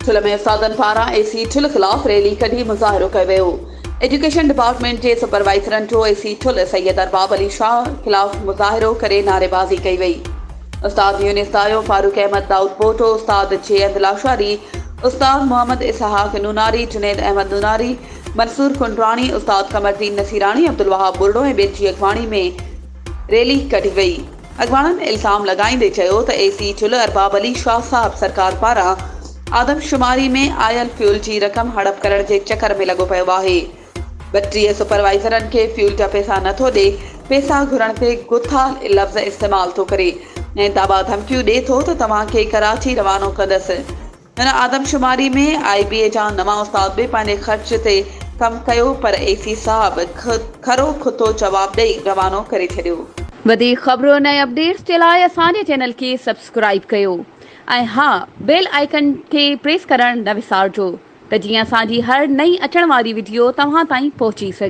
ठुल में उस्तादनि पारां एसी ठुल ख़िलाफ़ रैली कढी मुज़ाहिरो कयो वियो। एजुकेशन डिपार्टमेंट जे सुपरवाइज़रनि जो एसी ठुल सैयद अरबाब अली शाह ख़िलाफ़ मुज़ाहिरो करे नारेबाज़ी कई वई। उस्ताद यूनिस दायो, फारूक अहमद दाऊद पोटो, उस्ताद जे लाशारी, उस्ताद मोहम्मद इसहाक नूनारी, जुनैद अहमद नूनारी, मंसूर कुंडरानी, उस्ताद कमरदीन नसीरानी, अब्दुल वहाब बुर्डो ऐं ॿियनि जी अॻवानी में रैली कढी वई। अॻवाननि इल्ज़ाम लॻाईंदे चयो त एसी ठुल अरबाब अली शाह साहब सरकार पारां आदमशुमारी में आयल फ्यूल जी रक़म हड़प करण जे चकर में लॻो पियो आहे। 32 सुपरवाइज़रनि खे फ्यूल जा पैसा नथो ॾे, पैसा घुरण ते गुथा लफ़्ज़ इस्तेमाल थो करे ऐं दावा धमकियूं ॾिए थो त तव्हांखे कराची रवानो कंदसि। हिन आदमशुमारी में IBA जा नवां उस्ताद बि पंहिंजे ख़र्च ते कमु कयो, पर एसी साहब खरो खुतो जवाबु ॾेई रवानो करे छॾियो। वधीक ख़बरूं ऐं अपडेट्स जे लाइ असांजे चैनल खे सब्सक्राइब कयो ऐं हा, बेल आइकन खे प्रेस करणु न विसारिजो त जीअं असांजी हर नई अचण वारी वीडियो तव्हां ताईं पहुची सघे।